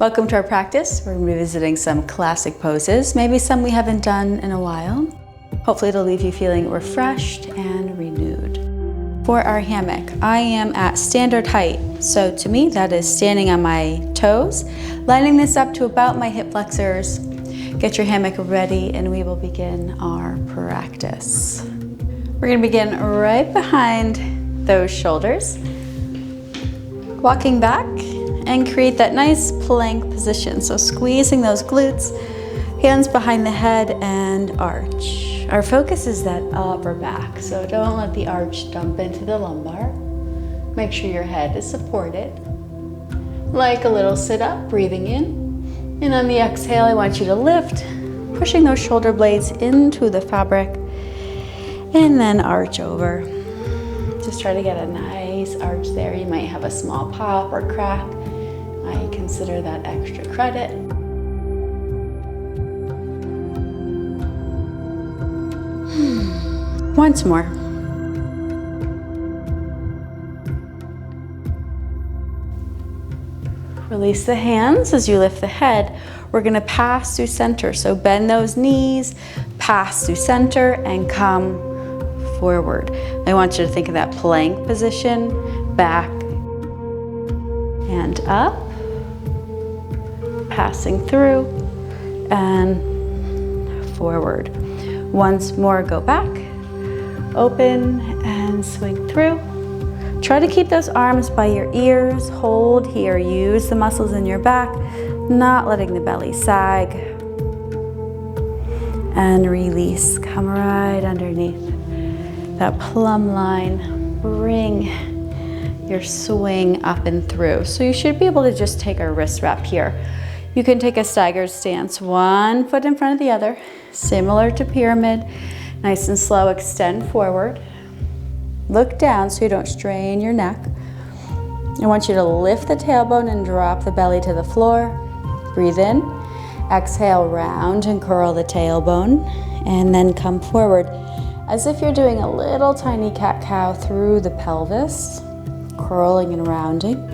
Welcome to our practice. We're going to be visiting some classic poses, maybe some we haven't done in a while. Hopefully it'll leave you feeling refreshed and renewed. For our hammock, I am at standard height. So to me, that is standing on my toes, lining this up to about my hip flexors. Get your hammock ready and we will begin our practice. We're going to begin right behind those shoulders. Walking back and create that nice plank position. So squeezing those glutes, hands behind the head and arch. Our focus is that upper back, so don't let the arch dump into the lumbar. Make sure your head is supported. Like a little sit up, breathing in. And on the exhale, I want you to lift, pushing those shoulder blades into the fabric, and then arch over. Just try to get a nice arch there. You might have a small pop or crack. I consider that extra credit. Once more. Release the hands as you lift the head. We're going to pass through center. So bend those knees, pass through center, and come forward. I want you to think of that plank position, back and up, passing through and forward. Once more, go back, open and swing through. Try to keep those arms by your ears, hold here, use the muscles in your back, not letting the belly sag. And release, come right underneath that plumb line. Bring your swing up and through. So you should be able to just take a wrist wrap here. You can take a staggered stance, one foot in front of the other, similar to pyramid. Nice and slow, extend forward. Look down so you don't strain your neck. I want you to lift the tailbone and drop the belly to the floor. Breathe in. Exhale, round and curl the tailbone, and then come forward as if you're doing a little tiny cat-cow through the pelvis, curling and rounding.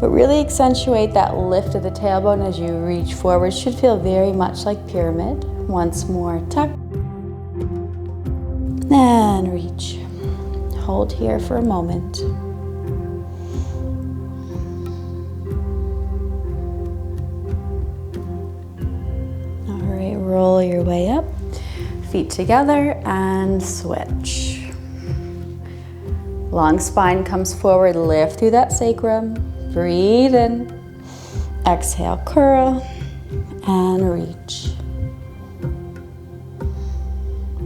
But really accentuate that lift of the tailbone as you reach forward. Should feel very much like pyramid. Once more, tuck. And reach. Hold here for a moment. All right, roll your way up. Feet together and switch. Long spine comes forward, lift through that sacrum. Breathe in. Exhale, curl and reach.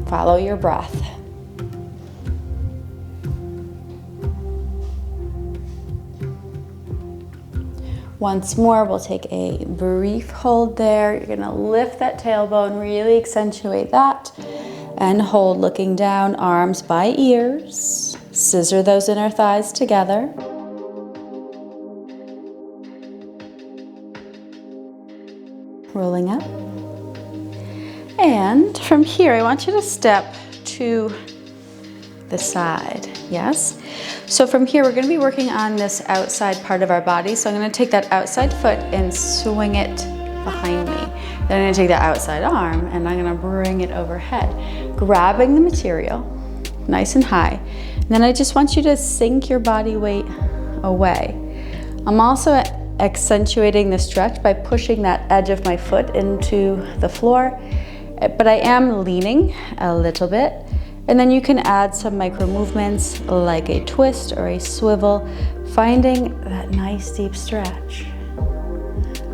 Follow your breath. Once more, we'll take a brief hold there. You're gonna lift that tailbone, really accentuate that, and hold looking down, arms by ears. Scissor those inner thighs together. Rolling up. And from here, I want you to step to the side, yes? So from here, we're gonna be working on this outside part of our body. So I'm gonna take that outside foot and swing it behind me. Then I'm gonna take that outside arm and I'm gonna bring it overhead, grabbing the material nice and high. And then I just want you to sink your body weight away. I'm also accentuating the stretch by pushing that edge of my foot into the floor, but I am leaning a little bit. And then you can add some micro movements like a twist or a swivel, finding that nice deep stretch.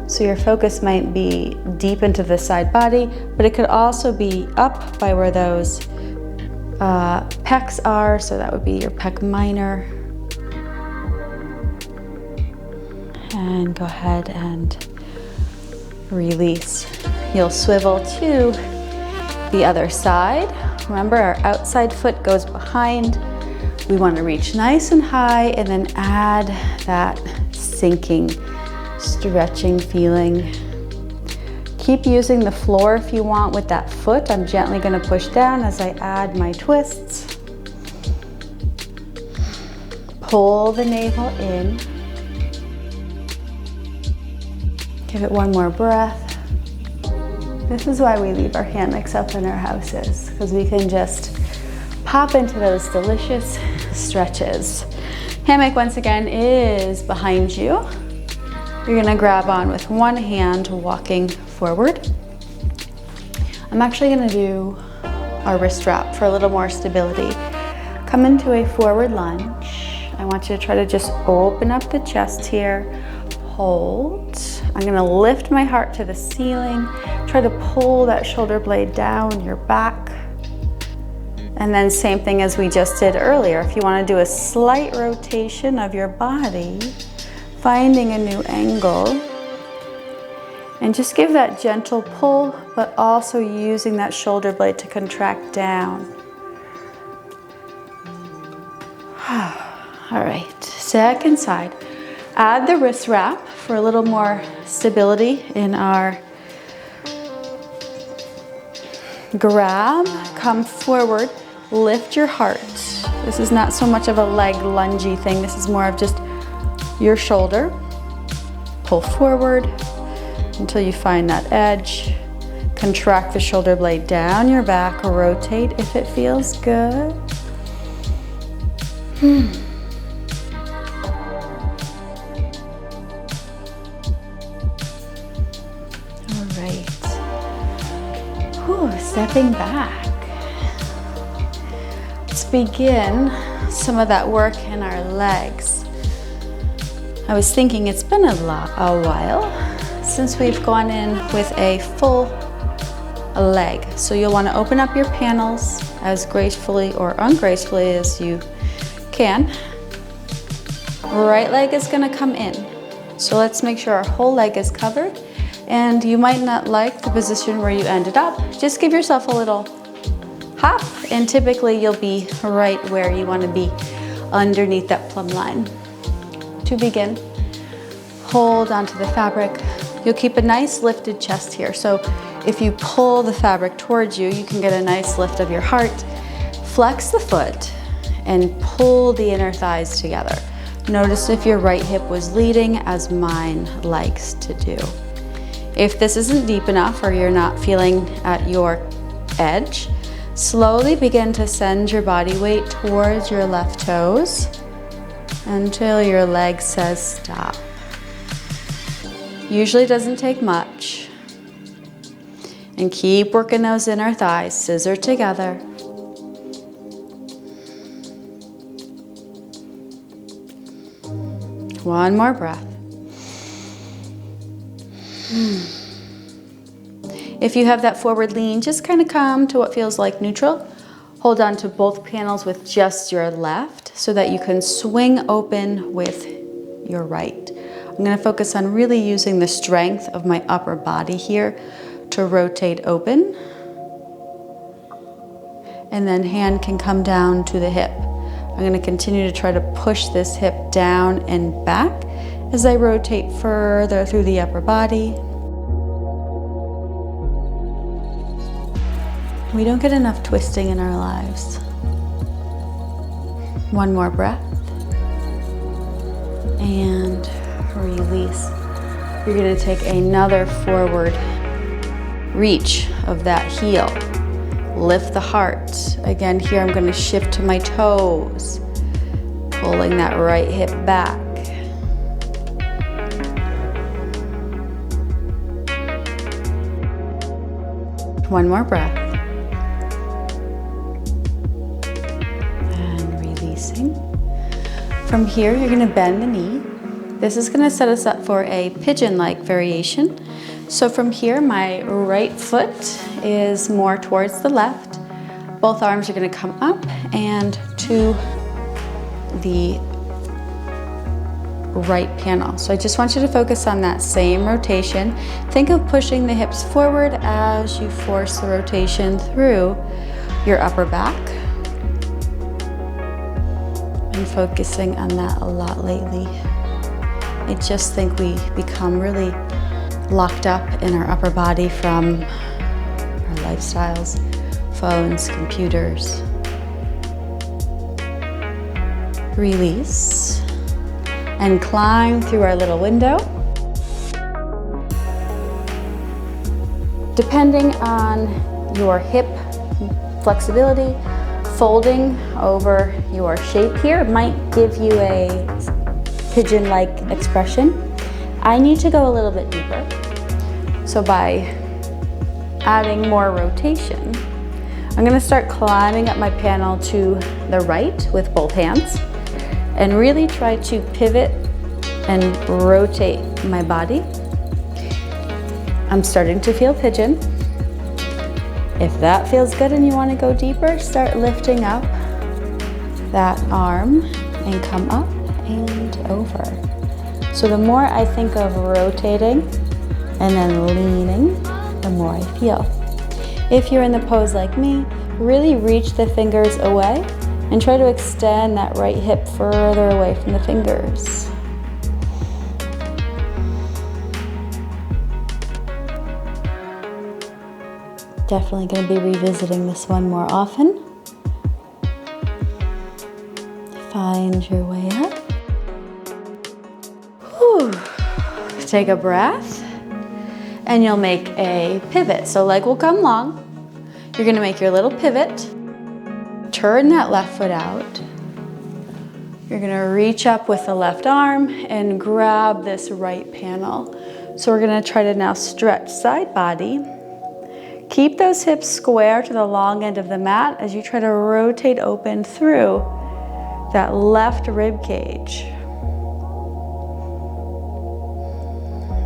So your focus might be deep into the side body, but it could also be up by where those pecs are. So that would be your pec minor. And go ahead and release. You'll swivel to the other side. Remember, our outside foot goes behind. We want to reach nice and high and then add that sinking, stretching feeling. Keep using the floor if you want with that foot. I'm gently going to push down as I add my twists. Pull the navel in. Give it one more breath. This is why we leave our hammocks up in our houses, because we can just pop into those delicious stretches. Hammock, once again, is behind you. You're gonna grab on with one hand, walking forward. I'm actually gonna do our wrist wrap for a little more stability. Come into a forward lunge. I want you to try to just open up the chest here. Hold. I'm gonna lift my heart to the ceiling. Try to pull that shoulder blade down your back. And then same thing as we just did earlier. If you wanna do a slight rotation of your body, finding a new angle, and just give that gentle pull, but also using that shoulder blade to contract down. All right, second side. Add the wrist wrap for a little more stability in our grab. Come forward, lift your heart. This is not so much of a leg lungy thing. This is more of just your shoulder. Pull forward until you find that edge. Contract the shoulder blade down your back. Rotate if it feels good. All right. Whew, stepping back. Let's begin some of that work in our legs. I was thinking it's been a while since we've gone in with a full leg. So you'll want to open up your panels as gracefully or ungracefully as you can. Right leg is going to come in. So let's make sure our whole leg is covered. And you might not like the position where you ended up. Just give yourself a little hop, and typically you'll be right where you want to be underneath that plumb line. To begin, hold onto the fabric. You'll keep a nice lifted chest here. So if you pull the fabric towards you, you can get a nice lift of your heart. Flex the foot and pull the inner thighs together. Notice if your right hip was leading, as mine likes to do. If this isn't deep enough or you're not feeling at your edge, slowly begin to send your body weight towards your left toes until your leg says stop. Usually doesn't take much. And keep working those inner thighs, scissor together. One more breath. If you have that forward lean, just kind of come to what feels like neutral. Hold on to both panels with just your left so that you can swing open with your right. I'm going to focus on really using the strength of my upper body here to rotate open. And then hand can come down to the hip. I'm going to continue to try to push this hip down and back as I rotate further through the upper body. We don't get enough twisting in our lives. One more breath. And release. You're going to take another forward reach of that heel. Lift the heart. Again, here I'm going to shift to my toes, pulling that right hip back. One more breath. And releasing. From here, you're going to bend the knee. This is going to set us up for a pigeon-like variation. So from here, my right foot is more towards the left. Both arms are going to come up and to the right panel. So I just want you to focus on that same rotation. Think of pushing the hips forward as you force the rotation through your upper back. Been focusing on that a lot lately. I just think we become really locked up in our upper body from our lifestyles, phones, computers. Release and climb through our little window. Depending on your hip flexibility, folding over your shape here might give you a pigeon-like expression. I need to go a little bit deeper. So by adding more rotation, I'm gonna start climbing up my panel to the right with both hands and really try to pivot and rotate my body. I'm starting to feel pigeon. If that feels good and you want to go deeper, start lifting up that arm and come up and over. So the more I think of rotating and then leaning, the more I feel. If you're in the pose like me, really reach the fingers away and try to extend that right hip further away from the fingers. Definitely going to be revisiting this one more often. Find your way up. Whew. Take a breath and you'll make a pivot. So leg will come long. You're going to make your little pivot. Turn that left foot out. You're going to reach up with the left arm and grab this right panel. So we're going to try to now stretch side body. Keep those hips square to the long end of the mat as you try to rotate open through that left rib cage.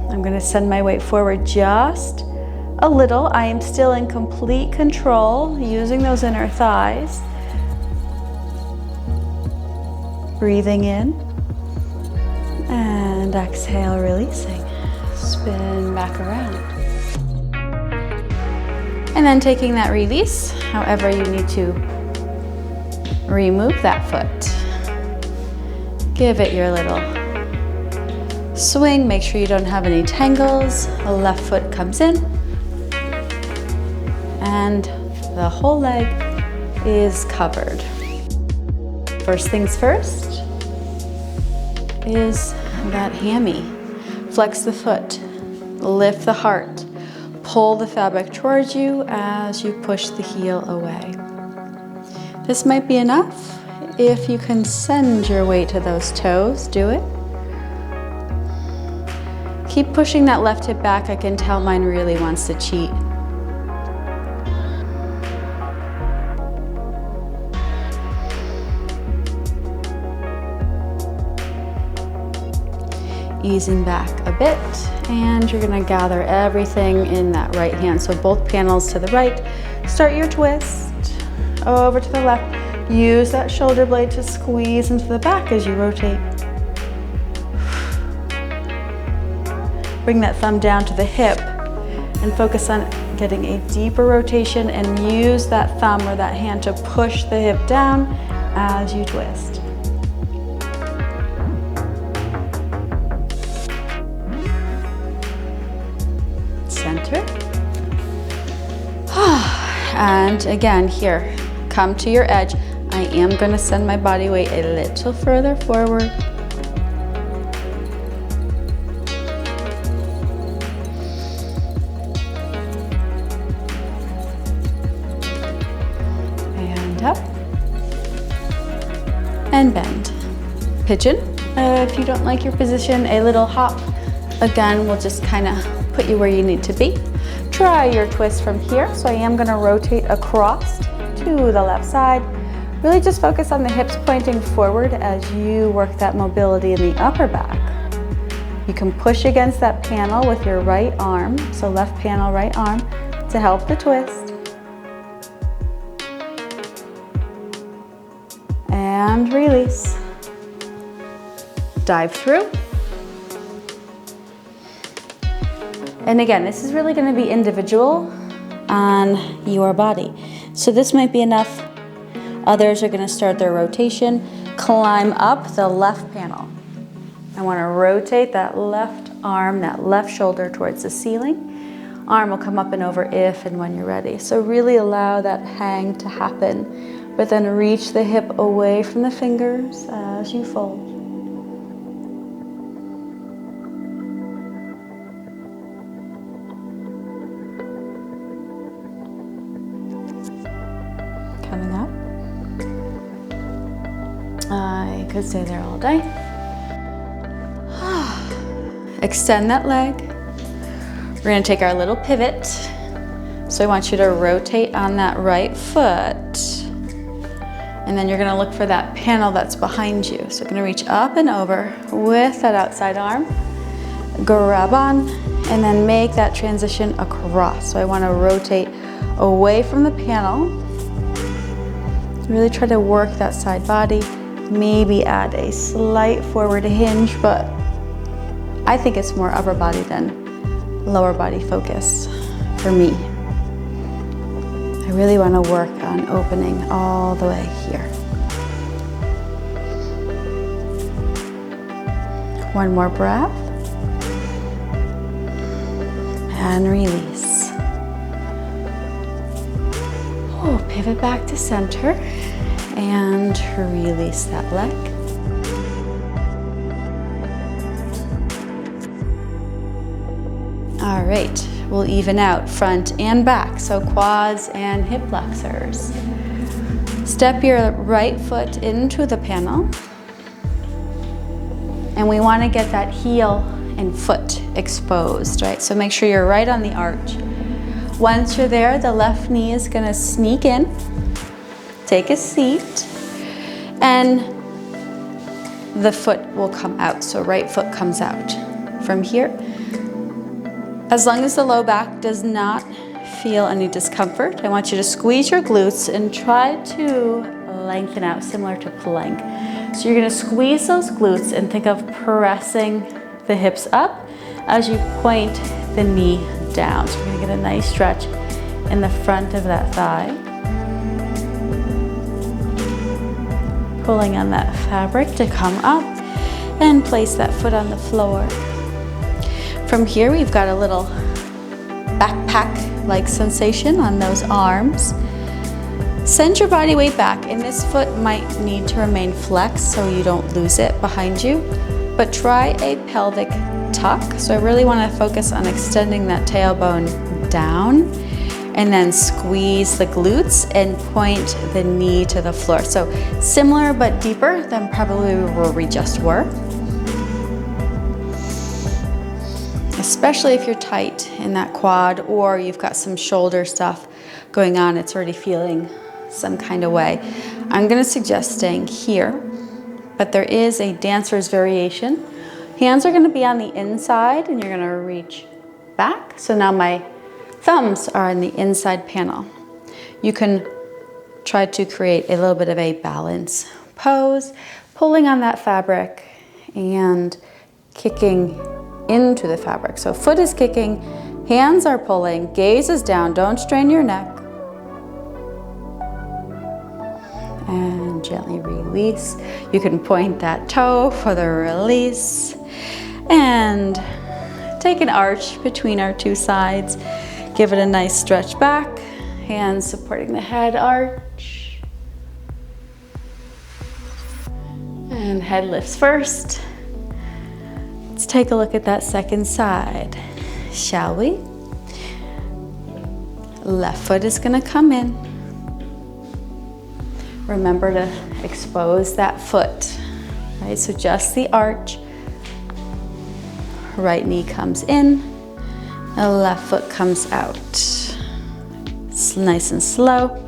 I'm going to send my weight forward just a little. I am still in complete control, using those inner thighs. Breathing in and exhale, releasing. Spin back around. And then taking that release, however you need to remove that foot. Give it your little swing. Make sure you don't have any tangles. The left foot comes in. And the whole leg is covered. First things first is that hammy. Flex the foot, lift the heart. Pull the fabric towards you as you push the heel away. This might be enough. If you can send your weight to those toes, do it. Keep pushing that left hip back. I can tell mine really wants to cheat. Easing back a bit, and you're gonna gather everything in that right hand. So both panels to the right. Start your twist over to the left. Use that shoulder blade to squeeze into the back as you rotate. Bring that thumb down to the hip and focus on getting a deeper rotation, and use that thumb or that hand to push the hip down as you twist. Center. And again here, come to your edge. I am going to send my body weight a little further forward. And up. And bend. Pigeon. If you don't like your position, a little hop. Again, we'll just kind of put you where you need to be. Try your twist from here. So I am going to rotate across to the left side. Really just focus on the hips pointing forward as you work that mobility in the upper back. You can push against that panel with your right arm. So left panel, right arm to help the twist. And release. Dive through. And again, this is really going to be individual on your body. So this might be enough. Others are going to start their rotation. Climb up the left panel. I want to rotate that left arm, that left shoulder towards the ceiling. Arm will come up and over if and when you're ready. So really allow that hang to happen, but then reach the hip away from the fingers as you fold. I could stay there all day. Extend that leg. We're gonna take our little pivot. So I want you to rotate on that right foot. And then you're gonna look for that panel that's behind you. So you're gonna reach up and over with that outside arm, grab on, and then make that transition across. So I wanna rotate away from the panel. Really try to work that side body. Maybe add a slight forward hinge, but I think it's more upper body than lower body focus for me. I really want to work on opening all the way here. One more breath. And release. Oh, pivot back to center and release that leg. All right, we'll even out front and back, so quads and hip flexors. Step your right foot into the panel, and we want to get that heel and foot exposed, right? So make sure you're right on the arch. Once you're there, the left knee is going to sneak in, take a seat, and the foot will come out, so right foot comes out. From here, as long as the low back does not feel any discomfort, I want you to squeeze your glutes and try to lengthen out, similar to plank. So you're gonna squeeze those glutes and think of pressing the hips up as you point the knee down. So we're gonna get a nice stretch in the front of that thigh. Pulling on that fabric to come up and place that foot on the floor. From here, we've got a little backpack-like sensation on those arms. Send your body weight back, and this foot might need to remain flexed so you don't lose it behind you, but try a pelvic tuck. So I really want to focus on extending that tailbone down, and then squeeze the glutes and point the knee to the floor. So similar but deeper than probably where we just were. Especially if you're tight in that quad or you've got some shoulder stuff going on, it's already feeling some kind of way. I'm gonna suggest staying here, but there is a dancer's variation. Hands are gonna be on the inside and you're gonna reach back. So now my thumbs are on the inside panel. You can try to create a little bit of a balance pose, pulling on that fabric and kicking into the fabric. So foot is kicking, hands are pulling, gaze is down, don't strain your neck. And gently release. You can point that toe for the release. And take an arch between our two sides. Give it a nice stretch back. Hands supporting the head arch. And head lifts first. Let's take a look at that second side, shall we? Left foot is gonna come in. Remember to expose that foot, right? So just the arch. Right knee comes in, the left foot comes out. It's nice and slow.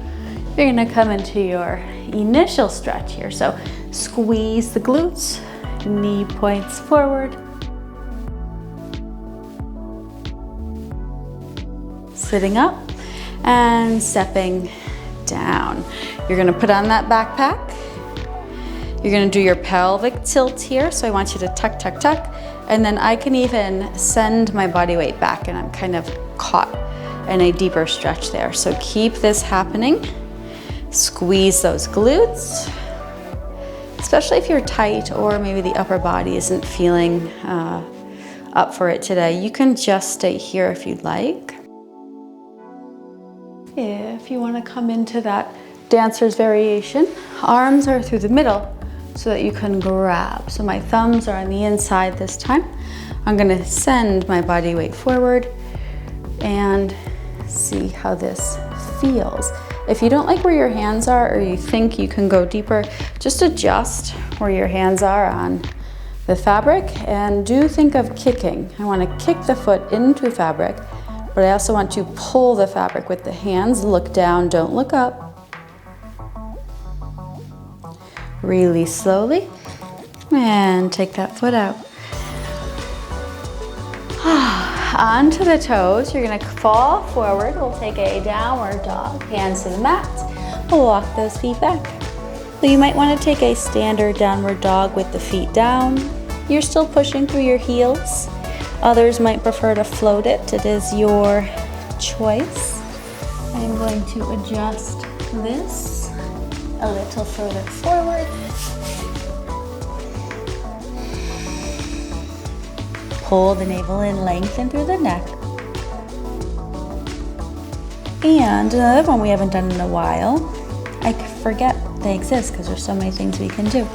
You're gonna come into your initial stretch here. So squeeze the glutes, knee points forward. Sitting up and stepping down. You're gonna put on that backpack. You're gonna do your pelvic tilt here. So I want you to tuck, tuck, tuck. And then I can even send my body weight back and I'm kind of caught in a deeper stretch there. So keep this happening. Squeeze those glutes, especially if you're tight or maybe the upper body isn't feeling up for it today. You can just stay here if you'd like. If you want to come into that dancer's variation, arms are through the middle so that you can grab. So my thumbs are on the inside this time. I'm going to send my body weight forward and see how this feels. If you don't like where your hands are or you think you can go deeper, just adjust where your hands are on the fabric, and do think of kicking. I want to kick the foot into fabric, but I also want to pull the fabric with the hands. Look down, don't look up. Release slowly and take that foot out. Onto the toes, you're gonna fall forward. We'll take a downward dog, hands to the mat. We'll walk those feet back. So you might wanna take a standard downward dog with the feet down. You're still pushing through your heels. Others might prefer to float it. It is your choice. I'm going to adjust this a little further forward. Pull the navel in, lengthen through the neck. And another one we haven't done in a while, I forget they exist because there's so many things we can do,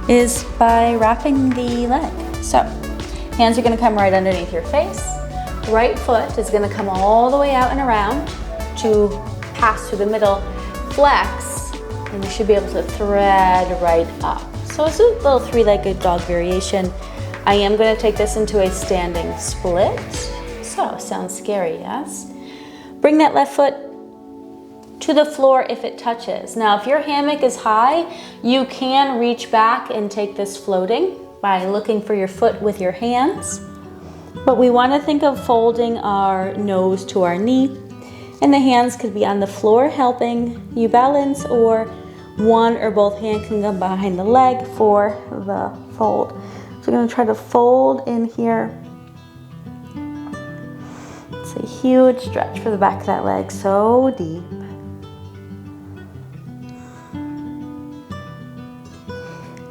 is by wrapping the leg. So, hands are gonna come right underneath your face. Right foot is gonna come all the way out and around to pass through the middle, flex, and you should be able to thread right up. So it's a little three-legged dog variation. I am going to take this into a standing split. So, sounds scary, yes? Bring that left foot to the floor if it touches. Now, if your hammock is high, you can reach back and take this floating by looking for your foot with your hands. But we want to think of folding our nose to our knee, and the hands could be on the floor helping you balance, or one or both hands can go behind the leg for the fold. So we're going to try to fold in here. It's a huge stretch for the back of that leg, so deep.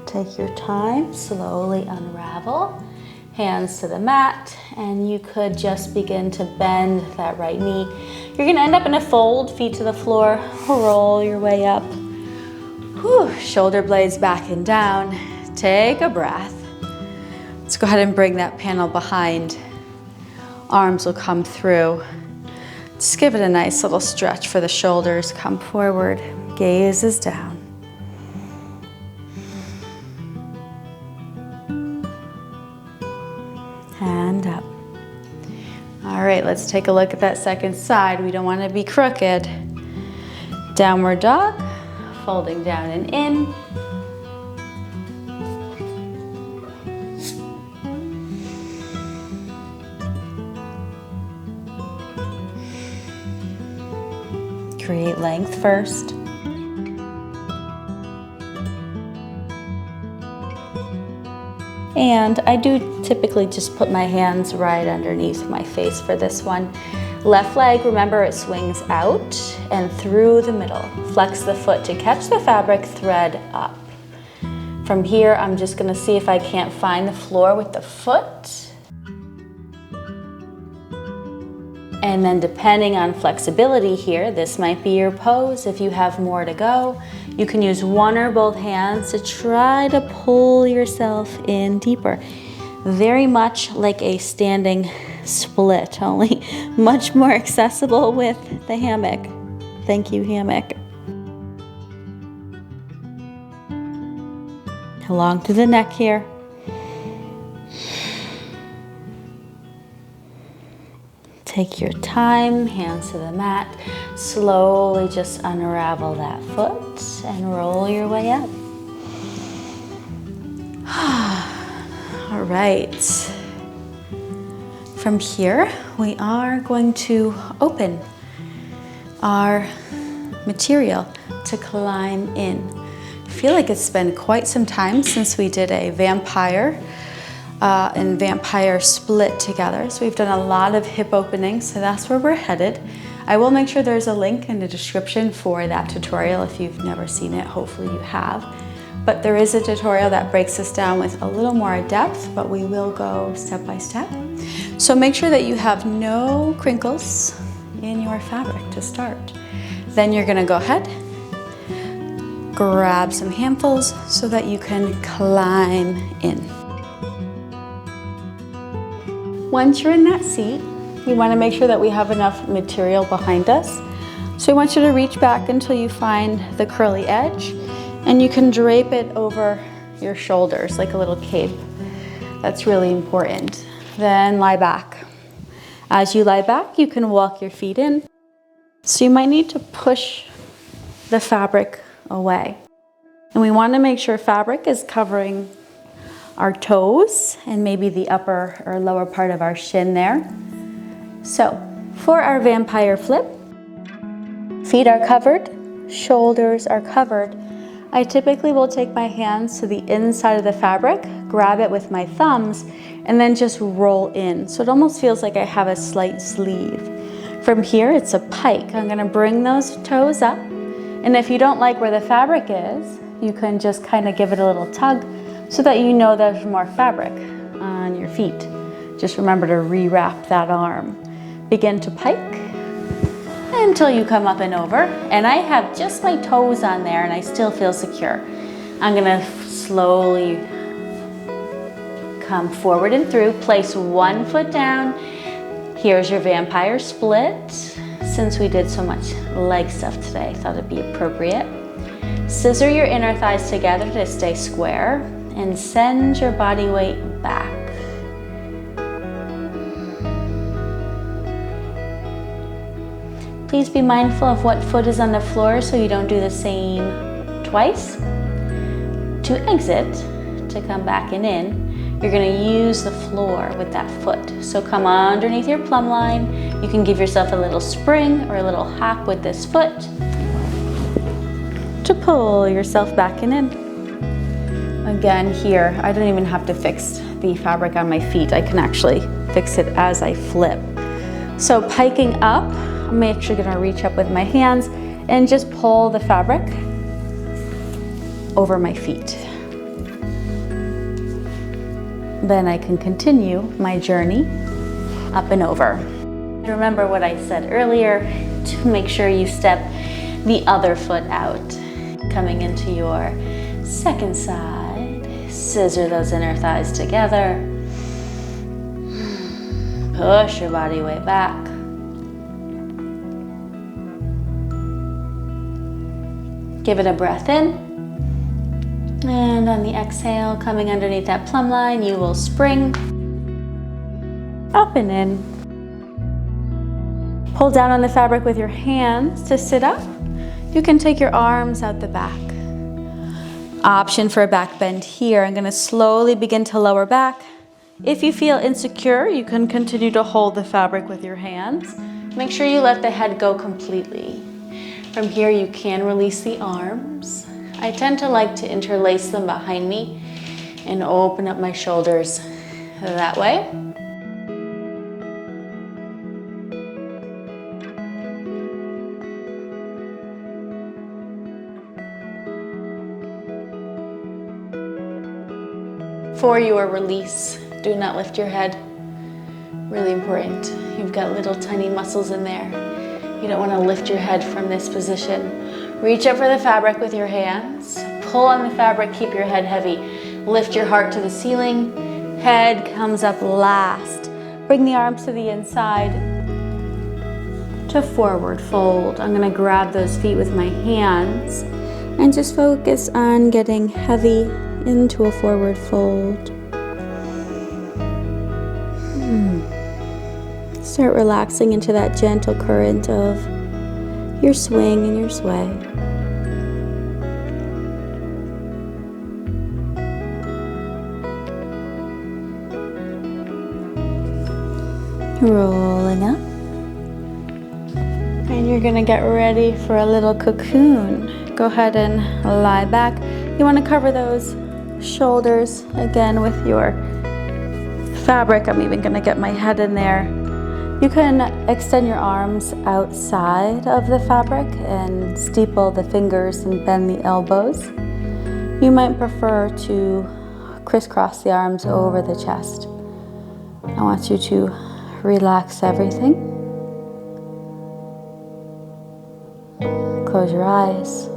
Take your time, slowly unravel. Hands to the mat, and you could just begin to bend that right knee. You're going to end up in a fold, feet to the floor, roll your way up. Whew, shoulder blades back and down. Take a breath. Let's go ahead and bring that panel behind. Arms will come through. Just give it a nice little stretch for the shoulders. Come forward, gaze is down. And up. All right, let's take a look at that second side. We don't want to be crooked. Downward dog, folding down and in. Create length first. And I do typically just put my hands right underneath my face for this one. Left leg, remember it swings out and through the middle. Flex the foot to catch the fabric, thread up. From here, I'm just gonna see if I can't find the floor with the foot. And then depending on flexibility here, this might be your pose. If you have more to go, you can use one or both hands to try to pull yourself in deeper. Very much like a standing split, only much more accessible with the hammock. Thank you, hammock. Along through the neck here. Take your time, hands to the mat. Slowly just unravel that foot and roll your way up. All right. From here, we are going to open our material to climb in. I feel like it's been quite some time since we did a vampire and vampire split together. So we've done a lot of hip openings, so that's where we're headed. I will make sure there's a link in the description for that tutorial if you've never seen it. Hopefully you have. But there is a tutorial that breaks this down with a little more depth, but we will go step by step. So make sure that you have no crinkles in your fabric to start. Then you're gonna go ahead, grab some handfuls so that you can climb in. Once you're in that seat, you want to make sure that we have enough material behind us. So I want you to reach back until you find the curly edge, and you can drape it over your shoulders like a little cape. That's really important. Then lie back. As you lie back, you can walk your feet in. So you might need to push the fabric away. And we want to make sure fabric is covering our toes and maybe the upper or lower part of our shin there. So for our vampire flip, feet are covered, shoulders are covered. I typically will take my hands to the inside of the fabric, grab it with my thumbs, and then just roll in. So it almost feels like I have a slight sleeve. From here, it's a pike. I'm gonna bring those toes up. And if you don't like where the fabric is, you can just kind of give it a little tug so that you know there's more fabric on your feet. Just remember to rewrap that arm. Begin to pike until you come up and over. And I have just my toes on there and I still feel secure. I'm gonna slowly come forward and through. Place one foot down. Here's your vampire split. Since we did so much leg stuff today, I thought it'd be appropriate. Scissor your inner thighs together to stay square and send your body weight back. Please be mindful of what foot is on the floor so you don't do the same twice. To exit, to come back and in, you're gonna use the floor with that foot. So come underneath your plumb line. You can give yourself a little spring or a little hop with this foot to pull yourself back and in. Again, here, I don't even have to fix the fabric on my feet. I can actually fix it as I flip. So piking up, I'm actually gonna reach up with my hands and just pull the fabric over my feet. Then I can continue my journey up and over. Remember what I said earlier, to make sure you step the other foot out. Coming into your second side, scissor those inner thighs together. Push your body weight back. Give it a breath in. And on the exhale, coming underneath that plumb line, you will spring up and in. Pull down on the fabric with your hands to sit up. You can take your arms out the back. Option for a back bend here. I'm gonna slowly begin to lower back. If you feel insecure, you can continue to hold the fabric with your hands. Make sure you let the head go completely. From here, you can release the arms. I tend to like to interlace them behind me and open up my shoulders that way. For your release, do not lift your head. Really important. You've got little tiny muscles in there. You don't want to lift your head from this position. Reach up for the fabric with your hands. Pull on the fabric, keep your head heavy. Lift your heart to the ceiling. Head comes up last. Bring the arms to the inside to forward fold. I'm gonna grab those feet with my hands and just focus on getting heavy into a forward fold. Start relaxing into that gentle current of your swing and your sway. Rolling up. And you're gonna get ready for a little cocoon. Go ahead and lie back. You wanna cover those shoulders again with your fabric. I'm even gonna get my head in there. You can extend your arms outside of the fabric and steeple the fingers and bend the elbows. You might prefer to crisscross the arms over the chest. I want you to relax everything. Close your eyes.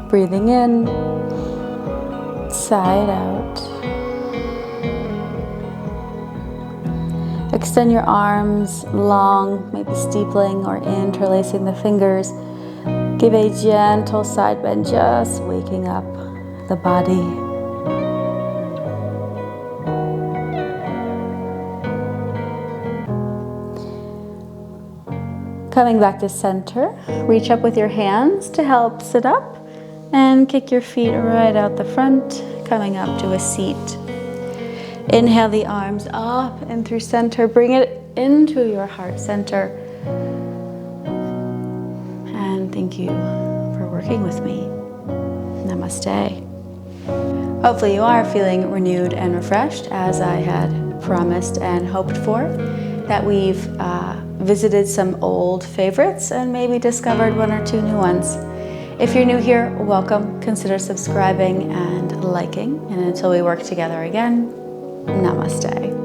Breathing in, side out. Extend your arms long, maybe steepling or interlacing the fingers. Give a gentle side bend, just waking up the body. Coming back to center, reach up with your hands to help sit up and kick your feet right out the front, coming up to a seat. Inhale the arms up and through center, bring it into your heart center. And thank you for working with me. Namaste. Hopefully you are feeling renewed and refreshed as I had promised and hoped for, that we've visited some old favorites and maybe discovered one or two new ones. If you're new here, welcome. Consider subscribing and liking. And until we work together again, Namaste.